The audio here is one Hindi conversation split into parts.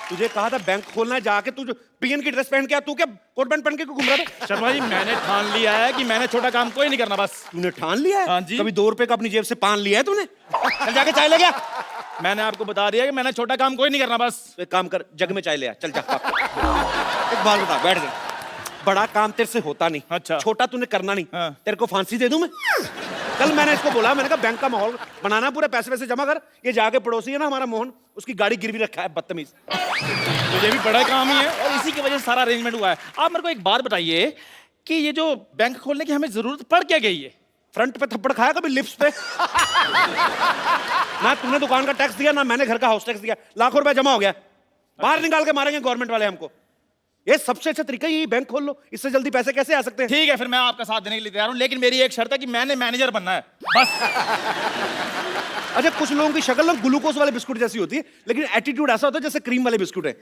तुझे कहा था बैंक खोलना है, जाके तू जो पीएन की ड्रेस पहन के आ, तू क्या कोट पैंट पहन के घूम रहा था? शर्मा जी मैंने ठान लिया है कि मैंने छोटा काम कोई नहीं करना बस। तूने ठान लिया है? हाँ जी। कभी 2 रुपए का अपनी जेब से पान लिया है तूने? चल जाके चाय ले गया। मैंने आपको बता दिया कि मैंने छोटा काम कोई नहीं करना बस। एक काम कर, जग में चाय ले आ, चल जा। एक बात बता, बैठ जा। बड़ा काम तेरे से होता नहीं, अच्छा। छोटा तूने करना नहीं। हाँ। तेरे को फांसी दे दूं मैं? कल मैंने इसको बोला, मैंने कहा बैंक का माहौल बनाना, पूरे पैसे वैसे जमा कर। ये जाके पड़ोसी है ना हमारा मोहन, उसकी गाड़ी गिरवी रखा है, बदतमीज। मुझे भी बड़ा काम ही है और इसी की वजह से सारा अरेंजमेंट हुआ है। आप मेरे को एक बात बताइए कि ये जो बैंक खोलने की हमें जरूरत पड़ क्या गई है? फ्रंट पे थप्पड़ खाया कभी लिप्स पे? ना तूने दुकान का टैक्स दिया, ना मैंने घर का हाउस टैक्स दिया। लाखों रुपए जमा हो गया, बाहर निकाल के मारेंगे गवर्नमेंट वाले हमको। ये सबसे अच्छा तरीका यही, बैंक खोल लो, इससे जल्दी पैसे कैसे आ सकते हैं? ठीक है फिर मैं आपका साथ देने के लिए तैयार हूं, लेकिन मेरी एक शर्त है कि मैंने मैनेजर बनना है बस। अच्छा, कुछ लोगों की शक्ल ना ग्लूकोज वाले बिस्कुट जैसी होती है, लेकिन एटीट्यूड ऐसा होता है जैसे क्रीम वाले बिस्कुट है।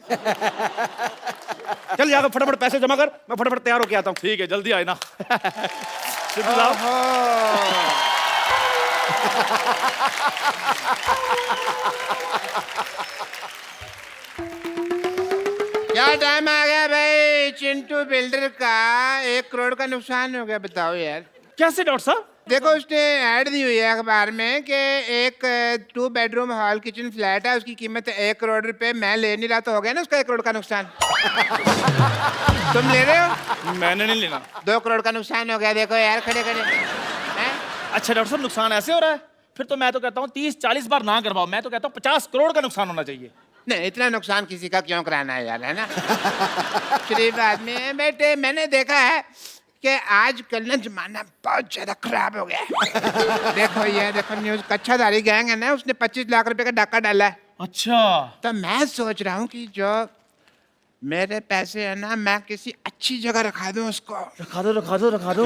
चल जाकर फटाफट पैसे जमा कर, मैं फटाफट तैयार होके आता हूँ। ठीक है जल्दी आए ना। सिद्धू साहब। क्या टाइम आ गया भाई चिंटू बिल्डर का? 1 करोड़ का नुकसान हो गया, बताओ यार। कैसे डॉक्टर साहब? देखो उसने ऐड दी हुई है अखबार में कि एक 2 बेडरूम हॉल किचन फ्लैट है, उसकी कीमत 1 करोड़ रुपए। मैं ले नहीं रहा तो हो गया ना उसका 1 करोड़ का नुकसान। तुम ले रहे हो? मैंने नहीं लेना। 2 करोड़ का नुकसान हो गया, देखो यार खड़े खड़े हैं? अच्छा डॉक्टर साहब नुकसान ऐसे हो रहा है? फिर तो मैं तो कहता हूँ 30-40 बार ना करवाओ, मैं तो कहता हूँ 50 करोड़ का नुकसान होना चाहिए। नहीं, इतना नुकसान किसी का क्यों कराना है यार, है ना? शरीफ आदमी है बेटे। मैंने देखा है कि आजकल ना जमाना बहुत ज्यादा खराब हो गया है। देखो ये देखो न्यूज, कच्छाधारी गैंग है ना, उसने 25 लाख रुपए का डाका डाला है। अच्छा। तो मैं सोच रहा हूँ कि जो मेरे पैसे है ना, मैं किसी अच्छी जगह रखा दूं उसको। रखा दो रखा दो रखा दो।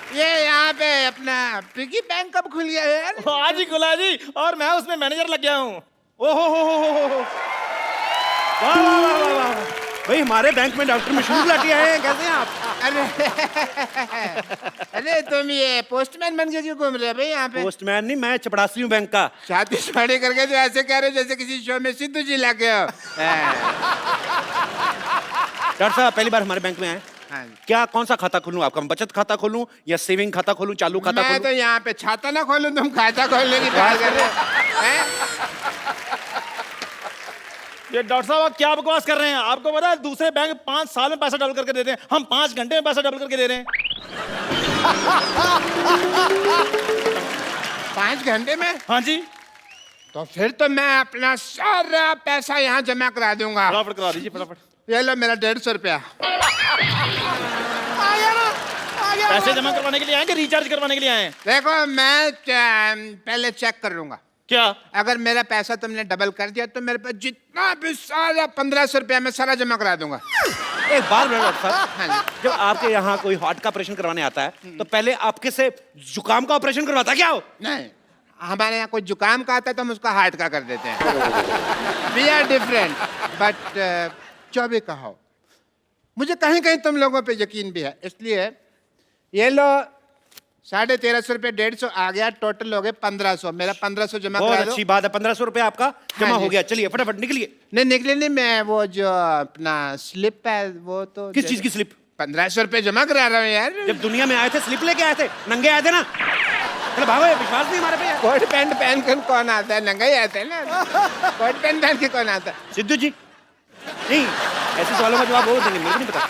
ये यहाँ पे अपना पिगी बैंक कब खुल गया यार? आज ही खुला जी, और मैं उसमें मैनेजर लग गया हूँ। ओहो हो। वाह वाह वाह वाह वाह। भाई हमारे बैंक में डॉक्टर मशहूर लाठी आए हैं, कैसे हैं आप? अरे तुम ये पोस्टमैन बन के क्यों घूम रहे हो भाई यहाँ पे? पोस्टमैन नहीं, मैं चपड़ासी हूँ बैंक का। शादी शादी करके तो ऐसे कह रहे हो जैसे किसी शो में सिद्धू जी लगे हो। डॉक्टर साहब पहली बार हमारे बैंक में आए, हाँ। क्या कौन सा खाता खोलूं आपका? बचत खाता खोलूं या सेविंग खाता खोलूं, चालू खाता मैं खोलूं? तो यहाँ पे छाता ना खोलूं, तुम खाता खोलने की बात कर रहे हो हैं? ये डॉक्टर साहब आप क्या बकवास कर रहे हैं? आपको पता है दूसरे बैंक 5 साल में पैसा डबल करके देते हैं, हम 5 घंटे में पैसा डबल करके दे रहे हैं। 5 घंटे में? हाँ जी। तो फिर तो मैं अपना सारा पैसा यहाँ जमा करा दूंगा। फटाफट करा दीजिए फटाफट। ये लो मेरा 150 रुपया। पैसे जमा करवाने के लिए आए कि रिचार्ज करवाने के लिए आए? देखो मैं पहले चेक कर लूंगा, क्या? अगर मेरा पैसा तुमने डबल कर दिया तो मेरे पास जितना भी सारा 1500 रुपया मैं सारा जमा करा दूंगा। एक बार डॉक्टर साहब, हाँ जी। जब आपके यहाँ कोई हार्ट का ऑपरेशन करवाने आता है तो पहले आपके से जुकाम का ऑपरेशन करवाता क्या हो? नहीं, हमारे यहाँ कोई जुकाम का आता है तो हम उसका हार्ट का कर देते हैं। We are different. बट जो भी कहो, मुझे कहीं कहीं तुम लोगों पे यकीन भी है, इसलिए ये लो 1350 रुपये, 150 आ गया, टोटल हो गए 1500। मेरा 1500 जमा बहुत करा दो। अच्छी बात है, 1500 रुपए आपका जमा जी। हो गया। चलिए फटाफट निकलिए। नहीं निकले नहीं, मैं वो जो अपना स्लिप है वो तो किस चीज की स्लिप? 1500 रुपये जमा करा रहा हूँ यार। जब दुनिया में आए थे स्लिप लेके आए थे, नंगे आए थे ना। चलो भागो, ये विश्वास नहीं हमारे पे यार। कोट पैंट पहन कर कौन आता है? नंगा ही आता है ना। कोट पैंट पहन के कौन आता है? सिद्धू जी नहीं, ऐसे सवालों का जवाब वो देंगे, मेरे को नहीं पता।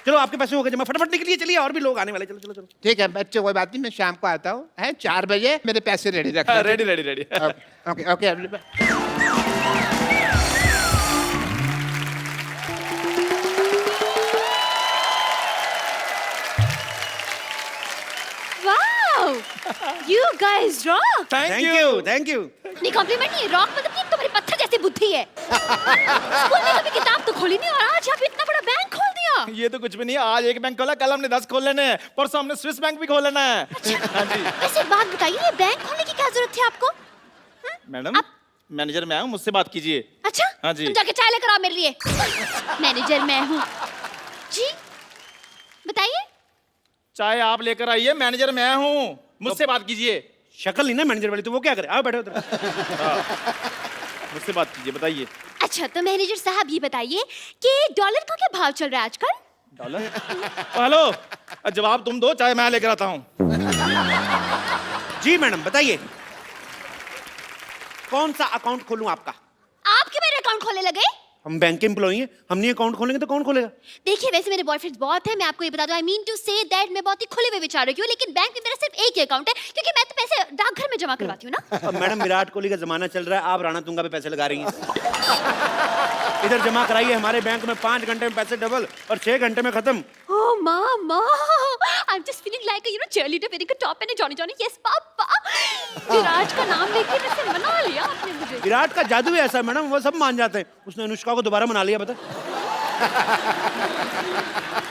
चलो आपके पैसे हो गए जमा, फटाफट निकलिए। चलिए और भी लोग आने वाले, चलो चलो चलो। ठीक है बच्चों, कोई बात नहीं, मैं शाम को आता हूँ, है 4 बजे मेरे पैसे रेडी रख। Ready ready ready. Okay okay. Wow! You guys rock! Thank you. Thank you. नहीं कॉम्प्लीमेंट नहीं, रॉक मतलब कि तुम्हारी पत्थर जैसी बुद्धि है। स्कूल में कभी किताब तो खोली नहीं और आज यहाँ पे इतना बड़ा बैंक खोल दिया। ये तो कुछ भी नहीं, आज एक बैंक खोला, कल हमने 10 खोल लेने हैं, परसों हमने स्विस बैंक भी खोल लेना है। हाँ जी। वैसे एक बात बताइए, ये बैंक खोलने की क्या जरूरत थी आपको? मैडम मैनेजर मैं हूँ, मुझसे बात कीजिए। अच्छा? हाँ जी। तुम जाके चाय लेकर आओ मेरे लिए। मैनेजर मैं हूँ जी, बताइए। चाय आप लेकर आइए, मैनेजर मैं हूँ, मुझसे बात कीजिए। शक्ल नहीं ना मैनेजर वाली, तो वो क्या करे? आओ बैठो उधर। मुझसे बात कीजिए, बताइए। अच्छा तो मैनेजर साहब ये बताइए कि डॉलर का क्या भाव चल रहा है आजकल? डॉलर? हेलो, जवाब तुम दो, चाहे मैं लेकर आता हूँ। जी मैडम बताइए, कौन सा अकाउंट खोलूं आपका? आप क्यों मेरे अकाउंट खोलने लगे? हम बैंक के एम्प्लॉई हैं, हम नहीं अकाउंट खोलेंगे तो कौन खोलेगा? देखिए वैसे मेरे बॉयफ्रेंड्स बहुत है, मैं आपको ये बता दूं, I mean to say that मैं बहुत ही खुले हुए विचारों की हूँ, लेकिन बैंक में मेरा सिर्फ एक ही अकाउंट है क्योंकि मैं तो पैसे डाकघर में जमा करवाती हूँ ना। अब मैडम विराट कोहली का जमाना चल रहा है, आप राणा तुंगा पे पैसे लगा रही हैं। इधर जमा कराइए हमारे बैंक में, 5 घंटे में पैसे डबल और 6 घंटे में खत्म। Oh mama, I'm just feeling like a cheerleader wearing a top and a Johnny Johnny. Yes पापा। विराट का नाम लेके वैसे मना लिया आपने मुझे। विराट का जादू है ऐसा मैडम, वो सब मान जाते हैं। उसने अनुष्का को दोबारा मना लिया, पता?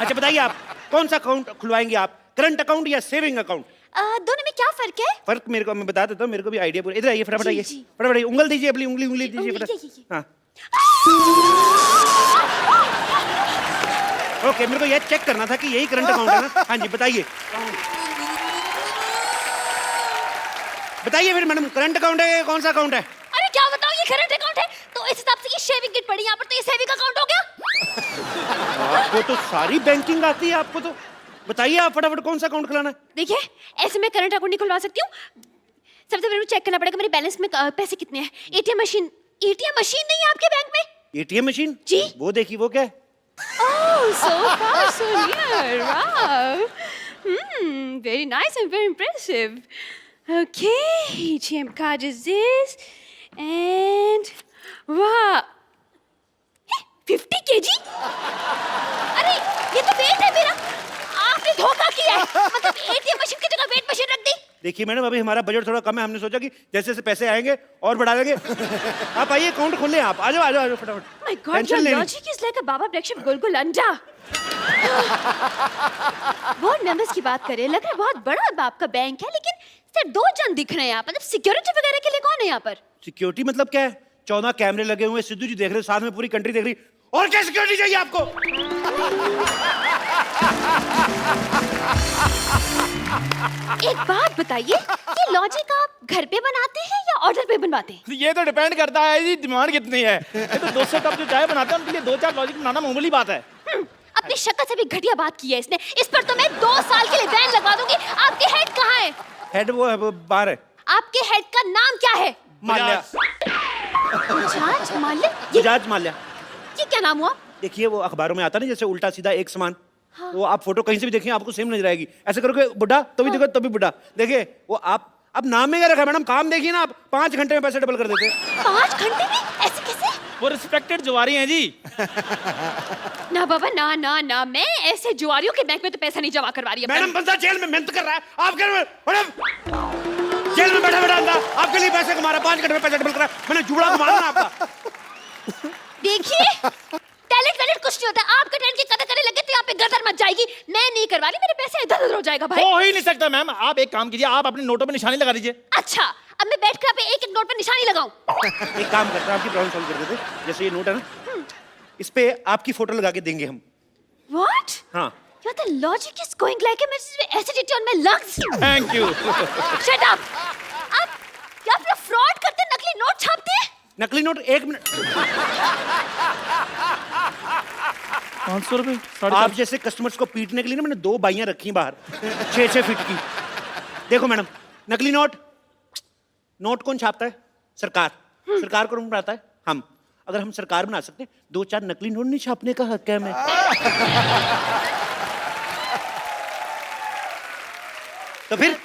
अच्छा बताइए आप कौन सा अकाउंट खुलवाएंगे आप, करंट अकाउंट या सेविंग अकाउंट? दोनों में क्या फर्क है? फर्क मेरे को मैं बता देता हूँ, मेरे को भी आइडिया पूरा। इधर आइए फटाफट, आइए जी। फटाफट आइए, उंगल दीजिए अपनी, उंगली दीजिए उंगली फटाफट। ये। हाँ ओके, मेरे को ये चेक करना था कि यही करंट अकाउंट है ना। हाँ जी बताइए, बताइए फिर मैडम, करंट अकाउंट है कौन सा अकाउंट है? अरे क्या बताऊं, ये करंट अकाउंट है तो इस हिसाब से ये शेविंग किट पड़ी यहाँ पर, तो ये सेविंग अकाउंट हो गया। आपको तो सारी बैंकिंग आती है आपको तो। बताइए आप फटाफट कौन सा अकाउंट खुलाना है? देखिए ऐसे मैं करंट अकाउंट नहीं खुलवा सकती हूँ, सबसे पहले चेक करना पड़ेगा मेरे बैलेंस में पैसे कितने हैं। एटीएम मशीन नहीं है आपके बैंक में? एटीएम मशीन जी। वो देखिए, वो क्या है? Oh, so far, so near. Wow. Very nice and very impressive. Okay, ATM card is this. And wow. 50 kg? अरे ये तो वेट है मेरा। आपने धोखा किया है। मतलब ATM मशीन की जगह वेट मशीन रख दी। देखिए मैडम, अभी हमारा बजट थोड़ा कम है, हमने सोचा कि जैसे जैसे पैसे आएंगे और बढ़ा देंगे। आप आइए अकाउंट खोल लें, आप आ जाओ आ जाओ फटाफट। My God, your logic is like a Baba breakfast गुलगुल अंडा। बोर्ड मेंबर्स की बात करें, लग रहा है बहुत बड़ा आपका बैंक है, लेकिन सिर्फ 2 जन दिख रहे हैं यहाँ पर। मतलब सिक्योरिटी वगैरह के लिए कौन है यहाँ पर? सिक्योरिटी मतलब क्या है? 14 कैमरे लगे हुए, सिद्धू जी देख रहे, साथ में पूरी कंट्री देख रही। और क्या सिक्योरिटी चाहिए आपको? एक बात बताइए, ये लॉजिक आप घर पे बनाते हैं या ऑर्डर पे बनवाते हैं? ये तो डिपेंड करता है जी, डिमांड कितनी है। ये तो 200 कप जो चाय बनाते हैं उनके लिए 2-4 लॉजिक बनाना मामूली बात है। अपनी शक्ल से भी घटिया बात की है इसने। इस पर तो मैं 2 साल के लिए बैन लगवा दूंगी। आपके हेड कहाँ है? हेड वो है, वो बाहर है। आपके हेड का नाम क्या है? माल्या। बजाज माल्या? बजाज माल्या। ये क्या नाम हुआ? देखिए वो अखबारों में आता नहीं, जैसे उल्टा सीधा एक समान। हाँ। वो आप फोटो कहीं से भी देखिए आपको सेम नजर आएगी। ऐसे करोगे बुढ़ा तो भी देखो तभी बुढ़ा। देखिए वो आप अब नाम में क्या रखा है मैडम, काम देखिए ना आप, 5 घंटे में पैसे डबल कर देते हैं। 5 घंटे में? ऐसे कैसे? वो रिस्पेक्टेड जुआरी हैं जी। ना बाबा ना ना ना, मैं ऐसे जुआरियों के बैंक में तो पैसा नहीं जमा करवा रही। मैडम बंदा जेल में मेहनत कर रहा है, आप कह रहे हो मैडम जेल में बैठा बैठा अंदर आपके लिए पैसे कमा रहा है, 5 घंटे में पैसे डबल कर रहा है। मैंने जुड़ा घुमा ना आपका। देखिए टैलेंट कुछ नहीं होता। आपका टैलेंट की कदर करने लगे तो यहाँ पे गदर मच जाएगी। मैं नहीं करवा रही, मेरे पैसे इधर उधर हो जाएगा भाई। हो ही नहीं सकता मैम, आप एक काम कीजिए, आप अपने नोटों पे निशानी लगा दीजिए। अच्छा अब मैं बैठ कर आप एक एक नोट पर निशानी लगाऊं? एक काम करते हैं, आपकी प्रॉब्लम सॉल्व कर देते हैं। जैसे ये नोट है ना, इस पे आपकी फोटो लगा के देंगे हम। What? हाँ। Your the logic is going like a acidity on my lungs. Thank you. Shut up. आप लोग फ्रॉड करते, नकली नोट छापते हैं? नकली नोट 1 मिनट। 500 रुपए? आप जैसे कस्टमर्स को पीटने के लिए ना मैंने 2 बाइयां रखी बाहर 6-6 फीट की। देखो मैडम, नकली नोट कौन छापता है? सरकार। सरकार कौन बनाता है? हम। अगर हम सरकार बना सकते 2-4 नकली नोट नहीं छापने का हक है हमें। तो फिर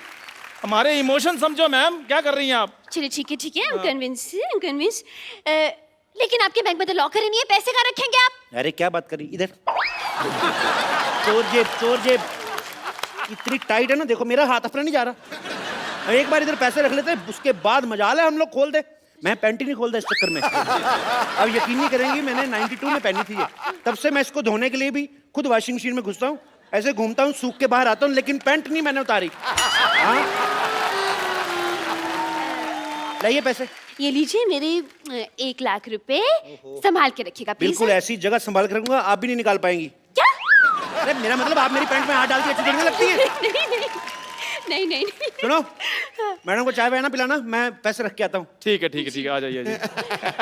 हमारे इमोशन समझो मैम, क्या कर रही हैं आप? चलिए ठीक है, I'm convinced. लेकिन आपके बैंक में तो लॉकर ही नहीं है, पैसे कहाँ रखेंगे आप? अरे क्या बात करी, इधर चोर जेब इतनी टाइट है ना, देखो मेरा हाथ अपना नहीं जा रहा। एक बार इधर पैसे रख लेते हैं, उसके बाद मजाल है हम लोग खोल दे। मैं पैंट ही नहीं खोलता इस चक्कर में। अब यकीन नहीं करेंगी, मैंने 92 में पहनी थी ये, तब से मैं इसको धोने के लिए भी खुद वॉशिंग मशीन में घुसता हूँ, ऐसे घूमता हूँ, सूख के बाहर आता हूँ, लेकिन पैंट नहीं मैंने उतारी। हाँ लाइए पैसे। ये लीजिए मेरे 1 लाख रुपए, संभाल के रखिएगा प्लीज। बिल्कुल ऐसी जगह संभाल के रखूंगा, आप भी नहीं निकाल पाएंगी। क्या? अरे मेरा मतलब आप मेरी पैंट में हाथ डाल के अच्छी देखने लगती है। नहीं नहीं नहीं नहीं सुनो, मैडम को चाय वाय ना पिलाना, मैं पैसे रख के आता हूँ। ठीक है ठीक है ठीक है, आ जाइए जी।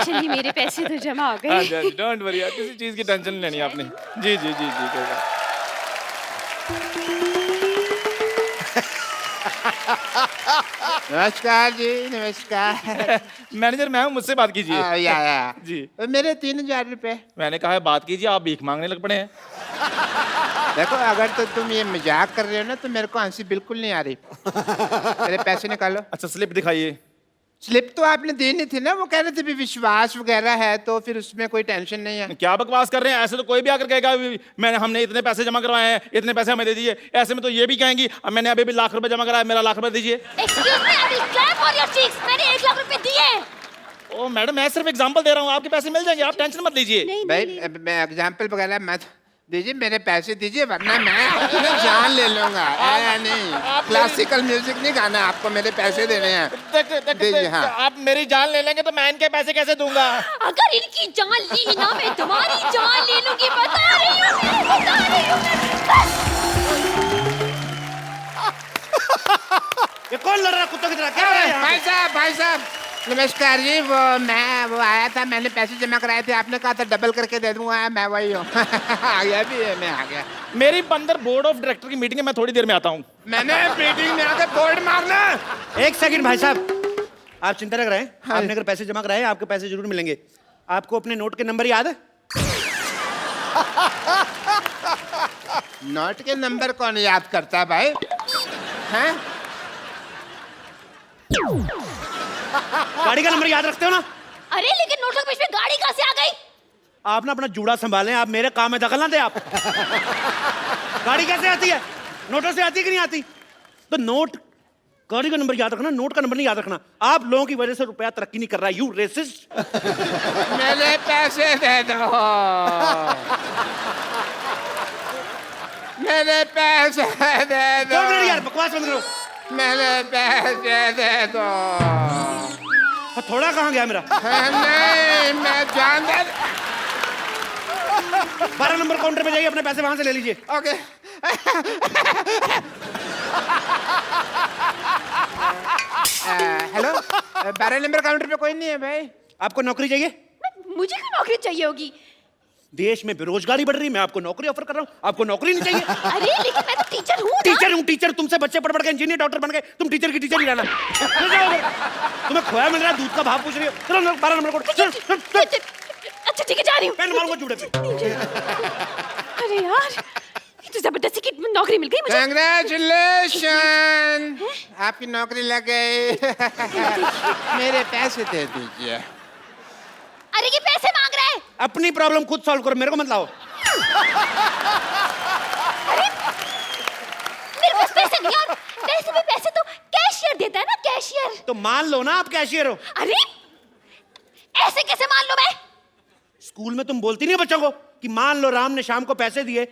चलिए मेरे पैसे तो जमा हो हाँ गए। जी डोंट वरी, किसी चीज की टेंशन नहीं लेनी आपने। जी जी जी जी कोई बात। नमस्कार जी, नमस्कार। मैनेजर मैं हूँ, मुझसे बात कीजिए। या जी। मेरे 3000 रुपए। मैंने कहा है बात कीजिए, आप भीख मांगने लग पड़े हैं। देखो, अगर तो तुम ये मजाक कर रहे हो ना, तो मेरे को हंसी बिल्कुल नहीं आ रही। मेरे पैसे निकालो। अच्छा स्लिप दिखाइए। स्लिप तो आपने दी नहीं थी ना, वो कह रहे थे भी विश्वास वगैरह है, तो फिर उसमें कोई टेंशन नहीं है। क्या बकवास कर रहे हैं, ऐसे तो कोई भी आकर कहेगा मैंने हमने इतने पैसे जमा करवाए हैं, इतने पैसे हमें दे दीजिए। ऐसे में तो ये भी कहेंगी अब मैंने अभी भी लाख रुपए जमा कराया, मेरा लाख रुपए दीजिए। Excuse me, I will clap on your cheeks. मैंने 1 लाख रुपए दिए। ओ मैडम मैं सिर्फ एग्जांपल दे रहा हूँ, आपके पैसे मिल जाएंगे, आप टेंशन मत लीजिए। नहीं भाई नहीं मैं एग्जाम्पल वगैरह मत दीजिए, मेरे पैसे दीजिए, वरना मैं अपनी जान ले लूंगा। नहीं, क्लासिकल म्यूजिक नहीं गाना, आपको मेरे पैसे देने हैं। दीजिए, हाँ। आप मेरी जान ले लेंगे तो मैं इनके पैसे कैसे दूंगा? अगर इनकी जान ली ना, मैं तुम्हारी जान ले लूंगी। बता रही हूँ मैं, बता रही हूँ मैं। ये कौन लड़ रहा कुत्तों की तरह? क्या हो रहा है यहाँ पे? भाई साहब नमस्कार जी। वो आया था, मैंने पैसे जमा कराए थे, आपने कहा था डबल करके दे दूंगा, मैं वही हूँ। आ गया भी है, मैं आ गया। मेरी अंदर बोर्ड ऑफ डायरेक्टर की मीटिंग है, मैं थोड़ी देर में आता हूँ। मैंने मीटिंग में आके बोर्ड मारना। एक सेकंड भाई साहब, आप चिंता न कराएं। हाँ। आपने अगर पैसे जमा कराए, आपके पैसे जरूर मिलेंगे। आपको अपने नोट के नंबर याद है? नोट के नंबर कौन याद करता है भाई? हैं? गाड़ी का नंबर याद रखते हो ना? अरे लेकिन नोटों के बीच में गाड़ी कहाँ से आ गई? आप ना अपना जूड़ा संभालें, आप मेरे काम में दखल ना दे आप। गाड़ी कैसे आती है? नोटों से आती है कि नहीं आती? तो नोट, गाड़ी का नंबर याद रखना, नोट का नंबर नहीं याद रखना। आप लोगों की वजह से रुपया तरक्की नहीं कर रहा है, यू रेसिस्ट। मेरे पैसे दे दो। मेरे पैसे दे दो। 2 मिनट यार, बकवास बंद करो। मेरे पैसे दे दो। थोड़ा कहाँ गया मेरा? नहीं, मैं जान दे। 12 नंबर काउंटर पे जाइए, अपने पैसे वहां से ले लीजिए। ओके। हेलो, 12 नंबर काउंटर पे कोई नहीं है भाई। आपको नौकरी चाहिए? मुझे क्यों नौकरी चाहिए होगी? देश में बेरोजगारी बढ़ रही है, मैं आपको नौकरी ऑफर कर रहा हूँ, आपको नौकरी नहीं चाहिए? अरे लेकिन मैं तो टीचर हूँ ना। टीचर हूँ, टीचर। तुमसे बच्चे पढ़ पढ़ के इंजीनियर डॉक्टर बन गए, तुम टीचर की टीचर ही रहना। चलो जाओ। तुम्हें खोया मिल रहा है, दूध का भाव पूछ रही हो। चलो 12 नंबर कोड। अच्छा ठीक है, जा रही हूँ। पेन मारूंगा जूड़े पे। अरे यार, ये तो जबरदस्ती की नौकरी मिल गई मुझे। कंग्रेचुलेशन, आपकी नौकरी लग गई। मेरे पैसे दे दीजिए। अरे ये पैसे मांग रहा है। अपनी प्रॉब्लम खुद सॉल्व करो, मेरे को मत लाओ। मेरे पास पैसे नहीं और वैसे भी पैसे तो कैशियर देता है ना, कैशियर। तो मान लो ना आप कैशियर हो। अरे ऐसे कैसे मान लो? मैं स्कूल में तुम बोलती नहीं बच्चों को कि मान लो राम ने शाम को पैसे दिए,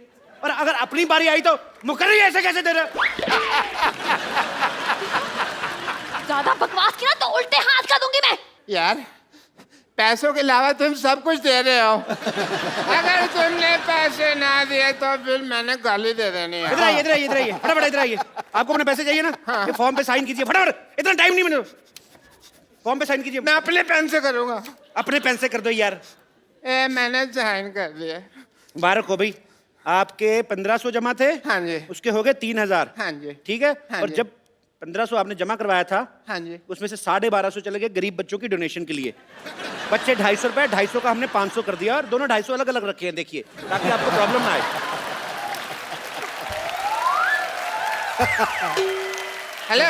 और अगर अपनी बारी आई तो मुकर्री ऐसे कैसे दे रहे? ज्यादा बकवास की ना तो उल्टे हाथ का दूंगी मैं। यार, पैसों के अलावा तुम सब कुछ दे रहे हो। अगर तुमने पैसे ना दिए तो फिर मैंने गाली दे देनी है। इधर आइए, इधर आइए, इधर आइए, फटाफट इधर आइए। आपको अपने पैसे चाहिए ना? हाँ। ये फॉर्म पे साइन कीजिए फटाफट, इतना टाइम नहीं मैंने। फॉर्म पे साइन कीजिए। मैं अपने पेन से करूंगा। अपने पेन से कर दो यार। मैंने साइन कर दिया। मुबारक हो भाई, आपके 1500 जमा थे। हाँ जी। उसके हो गए 3000। हाँ जी। ठीक है। हाँ और जी। जब 1500 आपने जमा करवाया था, हाँ जी। उसमें से 1250 चले गए गरीब बच्चों की डोनेशन के लिए। बच्चे 250 रुपए, 250 का हमने 500 कर दिया, और दोनों 250 अलग अलग रखे हैं, देखिए, ताकि आपको प्रॉब्लम ना आए। हेलो,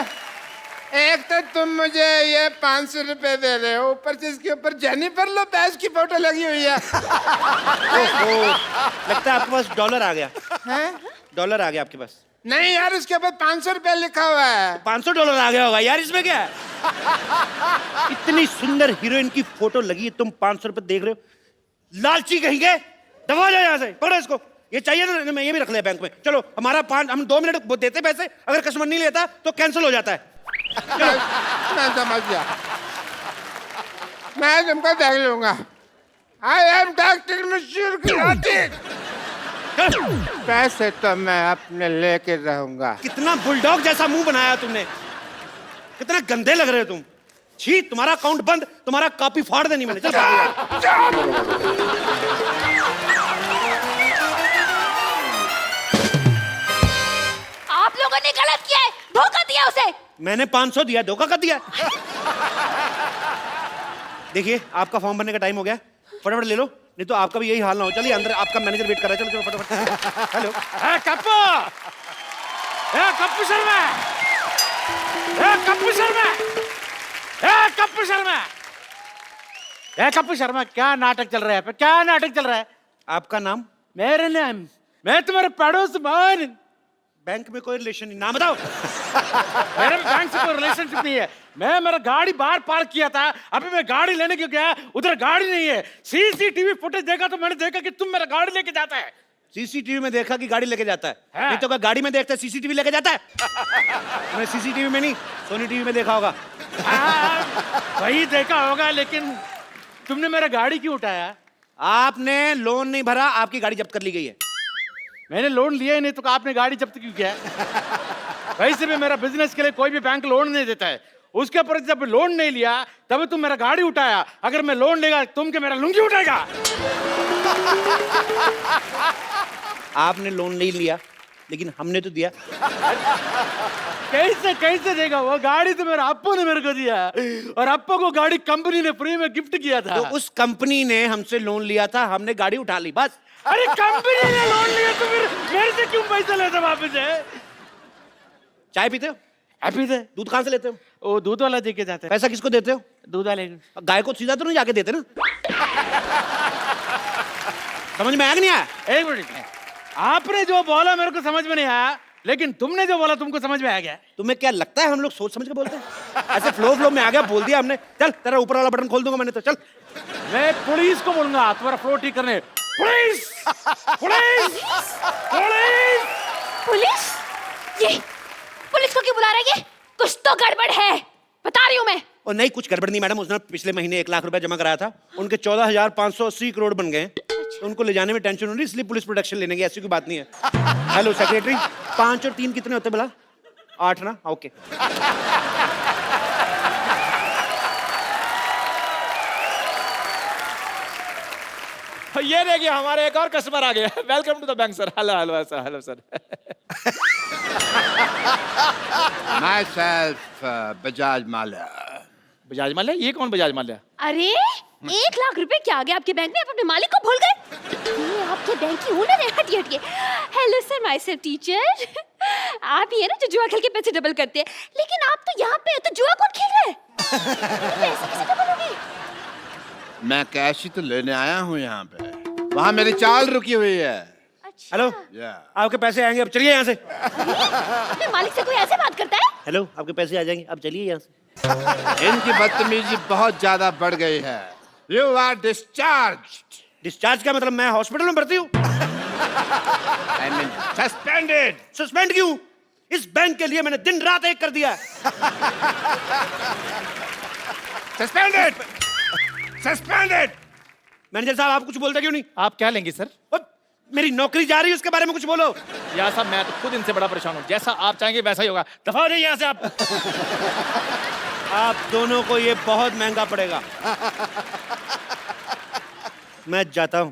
एक तो तुम मुझे ये 500 रुपए दे रहे हो, ऊपर से इसके ऊपर जेनिफर लोपेज की फोटो लगी हुई है। ओहो, लगता है आपके पास डॉलर आ गया। हैं? डॉलर आ गया आपके पास। नहीं यार, उसके ऊपर 500 रुपए लिखा हुआ है। 500 डॉलर आ गया होगा यार, इसमें क्या है? इतनी सुंदर हीरोइन की फोटो लगी है, तुम 500 रुपए देख रहे हो? लालची कहेंगे, दबा जाओ यहाँ से, पकड़ो इसको। ये चाहिए ना, मैं ये भी रख लिया बैंक में। चलो, हमारा हम 2 मिनट देते पैसे, अगर कस्टमर नहीं लेता तो कैंसिल हो जाता है। मैं समझ गया, मैं तुमको देख लूंगा। आई एम डॉक्टर मशहूर। पैसे तो मैं अपने लेके रहूंगा। कितना बुलडॉग जैसा मुंह बनाया तुमने, कितना गंदे लग रहे हो तुम। छी, तुम्हारा अकाउंट बंद, तुम्हारा कॉपी फाड़ देनी मैंने। चल आप लोगों ने गलत किया है, धोखा दिया उसे। मैंने 500 दिया, धोखा कर दिया। देखिए, आपका फॉर्म भरने का टाइम हो गया, फटाफट ले लो, नहीं तो आपका भी यही हाल ना हो। चलिए अंदर, आपका मैनेजर वेट कर रहा है। चलो चलो फटाफट। हेलो कप्पू, कप्पू शर्मा, कप्पू शर्मा, कप्पू शर्मा, कप्पू शर्मा, क्या नाटक चल रहा है? क्या नाटक चल रहा है? आपका नाम? मेरा नाम, मैं तुम्हारे पड़ोस मान। बैंक में कोई रिलेशन नहीं, नाम बताओ। मेरा बैंक से कोई रिलेशनशिप नहीं है। मैं मेरा गाड़ी बाहर पार्क किया था, अभी मैं गाड़ी लेने क्यों गया, उधर गाड़ी नहीं है। सीसीटीवी फुटेज देखा तो मैंने देखा कि तुम मेरा गाड़ी लेके जाता है। सीसीटीवी में देखा कि गाड़ी लेके जाता है, हाँ। नहीं तो क्या गाड़ी में देखता है सीसीटीवी लेके जाता है? मैं सीसीटीवी में नहीं, सोनी टीवी में देखा होगा। हाँ, वही देखा होगा, लेकिन तुमने मेरा गाड़ी क्यों उठाया? आपने लोन नहीं भरा, आपकी गाड़ी जब्त कर ली गई है। मैंने लोन लिया ही नहीं तो आपने गाड़ी जब्त क्यों किया? वैसे भी मेरा बिजनेस के लिए कोई भी बैंक लोन नहीं देता है। उसके ऊपर जब लोन नहीं लिया तब तुम मेरा गाड़ी उठाया। अगर मैं लोन लेगा तुम क्या मेरा लुंगी उठाएगा? आपने लोन नहीं लिया, लेकिन हमने तो दिया। कैसे कैसे देगा? वो गाड़ी तो मेरा अप्पू ने मेरे को दिया, और अप्पू को गाड़ी कंपनी ने फ्री में गिफ्ट किया था। तो उस कंपनी ने हमसे लोन लिया था, हमने गाड़ी उठा ली, बस। अरे कंपनी ने लोन लिया तो फिर मेरे से क्यों पैसा लेते वापस है? चाय पीते हो? पीते। दूध कहाँ से लेते हो? वो दूध वाला दे के जाते हैं। पैसा किसको देते हो? दूध वाले। गाय को सीधा तो नहीं जाके देते ना? समझ में आया कि नहीं आया? एक मिनट, आपने जो बोला मेरे को समझ में नहीं आया, लेकिन तुमने जो बोला तुमको समझ में आ गया। तुम्हें क्या लगता है हम लोग सोच समझ के बोलते हैं? ऐसे फ्लो में आ गया, बोल दिया हमने। चल, तेरा ऊपर वाला बटन खोल दूंगा मैंने तो। चल, मैं पुलिस को बोलूंगा तुम्हारा फ्लो ठीक करने। Police, police, police, police? ये पुलिस को क्यों बुला रहे हैं? कुछ तो गड़बड़ है, बता रही हूँ मैं। और नहीं, कुछ गड़बड़ नहीं मैडम। उसने पिछले महीने 1 लाख रुपया जमा कराया था, उनके 14,580 करोड़ बन गए। तो उनको ले जाने में टेंशन हो रही, इसलिए पुलिस प्रोटेक्शन लेने की, ऐसी कोई बात नहीं है। हेलो सेक्रेटरी, 5 और 3 कितने होते भला? 8 ना? ओके। ये देखिए हमारे एक और कस्टमर आ गया। Welcome to the bank sir. Hello hello sir, hello sir. Myself, Bajaj Mallya. Bajaj Mallya? ये कौन बजाज माल्या? अरे 1 लाख रुपए क्या आ गया आपके बैंक में? आप अपने मालिक को भूल गए? ये आपके बैंक की ओनर है। हटिए हटिए। Hello sir, myself teacher. आप ही है ना जो जुआ खेल के पैसे डबल करते हैं, लेकिन आप तो यहाँ पे हो तो जुआ कौन खेल रहा है? पैसे कैसे डबल होंगे? मैं कैश ही तो लेने आया हूँ यहाँ पे, वहाँ मेरी चाल रुकी हुई है। अच्छा। Hello, Yeah. आपके पैसे आएंगे, अब चलिए यहाँ से। अपने मालिक से कोई ऐसे बात करता है? हेलो, आपके पैसे आ जाएंगे, अब चलिए यहाँ से। इनकी बदतमीजी बहुत ज्यादा बढ़ गई है। You are discharged. डिस्चार्ज का मतलब मैं हॉस्पिटल में भर्ती हूँ? I mean suspended. सस्पेंड क्यों? इस बैंक के लिए मैंने दिन रात एक कर दिया। Suspended, suspended. मैनेजर साहब, आप कुछ बोलते क्यों नहीं? आप क्या लेंगे सर? अब मेरी नौकरी जा रही है, उसके बारे में कुछ बोलो। यार साहब, मैं तो खुद इनसे बड़ा परेशान हूँ। जैसा आप चाहेंगे वैसा ही होगा। दफा हो जाइए यहाँ से आप। आप दोनों को ये बहुत महंगा पड़ेगा। मैं जाता हूं।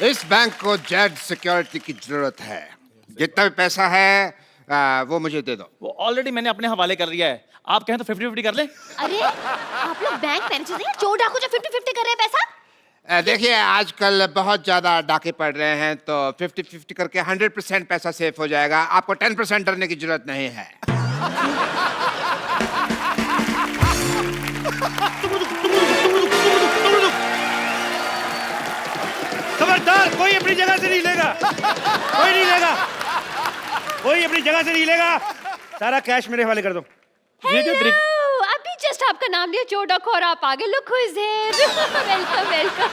इस बैंक को जेड सिक्योरिटी की जरूरत है। जितना भी पैसा है वो मुझे दे दो। वो ऑलरेडी मैंने अपने हवाले कर लिया है। आप कहें तो 50-50 कर ले। अरे आप लोग बैंक मैनेजर हैं, चोर डाकू जो 50-50 कर रहे हैं पैसा? देखिए, आजकल बहुत ज्यादा डाके पड़ रहे हैं, तो 50-50 करके 100% पैसा सेफ हो जाएगा। आपको 10% डरने की जरूरत नहीं है। खबरदार, कोई अपनी जगह से नहीं लेगा। कोई नहीं लेगा, कोई अपनी जगह से नहीं लेगा। सारा कैश मेरे हवाले कर दो। हेलो, अभी जस्ट साहब का नाम लिया चोर डाकू और आप आगे लुक हुई welcome welcome.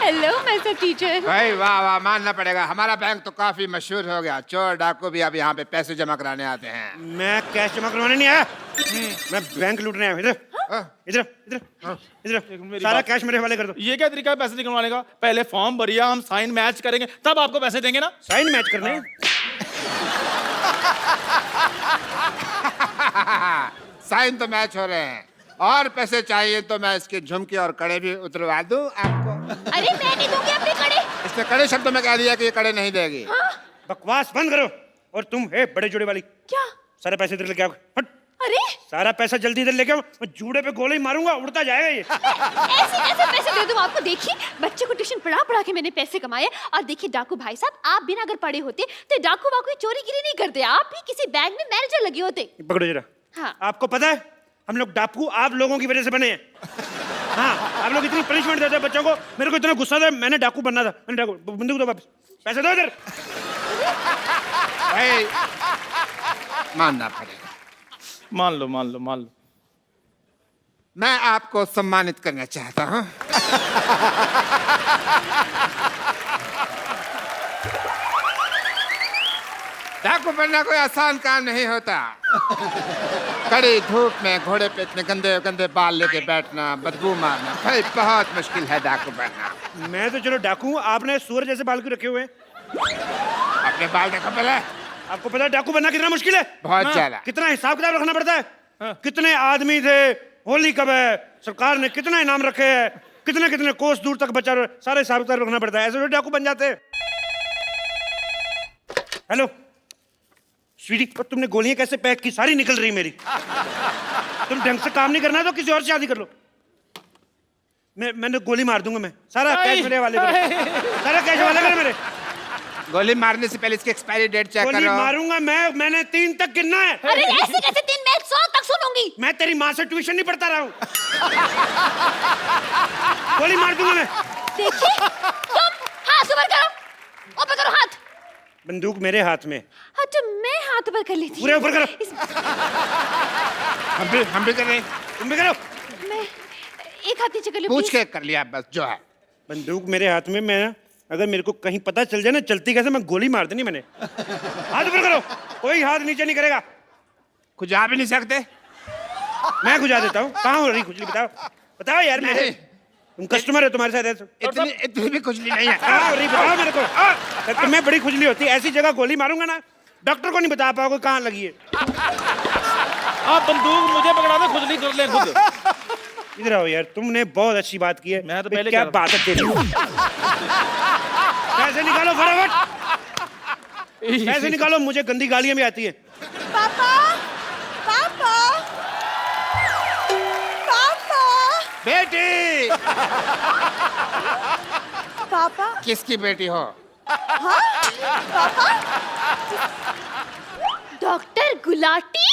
Hello mister teacher. भाई वाह वाह, मानना पड़ेगा, हमारा बैंक तो काफी मशहूर हो गया। चोर डाकू भी अब यहाँ पे पैसे जमा कराने आते हैं। मैं कैश जमा करवाने नहीं आया, मैं बैंक लूटने आया। इधर इधर इधर इधर, सारा कैश मेरे हवाले कर दो। ये क्या तरीका है पैसे निकलवाने का? पहले फॉर्म भरिए, हम साइन मैच करेंगे, तब आपको पैसे देंगे ना। साइन मैच करने? साइन तो मैच हो रहे हैं, और पैसे चाहिए तो मैं इसके झुमके और कड़े भी उतरवा दूं आपको। अरे मैं नहीं दूंगी अपने कड़े। इसने कड़े शब्दों में कह दिया कि ये कड़े नहीं देगी। बकवास बंद करो। और तुम है बड़े जोड़े वाली, क्या? सारा पैसे इधर लेके आओ। हट, अरे सारा पैसा जल्दी इधर लेके आओ, मैं जूड़े पे गोली मारूंगा, उड़ता जाएगा ये। ऐसे कैसे पैसे दे दूं आपको? देखिए बच्चे को ट्यूशन पढ़ा पढ़ा के मैंने पैसे कमाए। और देखिए डाकू भाई साहब, आप बिना अगर पढ़े होते तो डाकू वाकू चोरी गिरी नहीं करते, आप भी किसी बैंक में मैनेजर लगे होते। पकड़ो जरा। हाँ। आपको पता है हम लोग डाकू आप लोगों की वजह से बने हैं। हाँ, आप लोग इतनी पनिशमेंट देते हैं बच्चों को, मेरे को इतना गुस्सा था, मैंने डाकू बनना था। मैंने डाकू, बंदूक दो वापस, पैसे दो इधर। भाई मानना पड़ेगा, मान लो मान लो मान लो। मैं आपको सम्मानित करना चाहता हूँ। डाकू बनना कोई आसान काम नहीं होता। कड़ी धूप में घोड़े पे इतने गंदे गंदे बाल लेके बैठना, बदबू मारना, भाई बहुत मुश्किल है डाकू बनना। मैं तो चलो डाकू हूँ, आपने सूअर जैसे बाल क्यों रखे हुए हैं? अपने बाल देखो पहले। आपको पता है डाकू बनना कितना मुश्किल है? बहुत ज्यादा। कितना हिसाब किताब रखना पड़ता है। कितने आदमी थे, होली कब है, सरकार ने कितना इनाम रखे हैं, कितने कितने कोस दूर तक बचा, सारे हिसाब किताब रखना पड़ता है। ऐसे तो डाकू बन जाते हैं। हेलो स्वीटी, पर तुमने गोलियां कैसे पैक की? सारी निकल रही मेरी। तुम ढंग से काम नहीं करना तो किसी और से शादी कर लो। मैंने गोली मार दूंगा। मैं सारा कैश मेरे वाले करो, सारा कैश वाले करो मेरे। गोली मारने से पहले इसकी एक्सपायरी डेट चेक गोली करो। मारूंगा मैंने 3 तक गिनना है। अरे ऐसे कैसे 3? मैं 100 तक सुनूंगी। मैं तेरी माँ से ट्यूशन नहीं पढ़ता रहा हूँ। गोली मार दूंगा मैं। देखिए तुम हाथ ऊपर करो, ऊपर करो हाथ। बंदूक मेरे हाथ में। हाँ तो मैं हाथ ऊपर कर लेती। पूरे ऊपर करो। हम भी कर रहे हैं। तुम भी करो। मैं एक हाथ नीचे कर लूं पूछ please? के कर लिया बस जो है। बंदूक मेरे हाथ में। मैं अगर मेरे को कहीं पता चल जाए ना चलती कैसे, मैं गोली मार देनी मैंने। हाथ ऊपर करो, कोई हाथ नीचे नहीं करेगा। खुजा भी नहीं सकते। मैं खुजा देता हूँ। कहाँ हो रही खुजली? बताओ बताओ यार। मेरे तुम कस्टमर है, तुम्हारे साथ ऐसे इतनी भी खुजली नहीं है। कहाँ हो रही बताओ मेरे को। तुम्हें बड़ी खुजली होती है, ऐसी जगह गोली मारूंगा ना, डॉक्टर को नहीं बता पाओगे कहाँ लगी है। आप बंदूक मुझे पकड़ा दो, खुद नहीं कर ले खुद। इधर आओ यार, तुमने बहुत अच्छी बात की है। मैं तो पहले क्या कह रहा बात है तेरी। पैसे निकालो फटाफट, पैसे निकालो, मुझे गंदी गालियां भी आती है। पापा पापा पापा बेटी। पापा किसकी बेटी हो? डॉक्टर गुलाटी,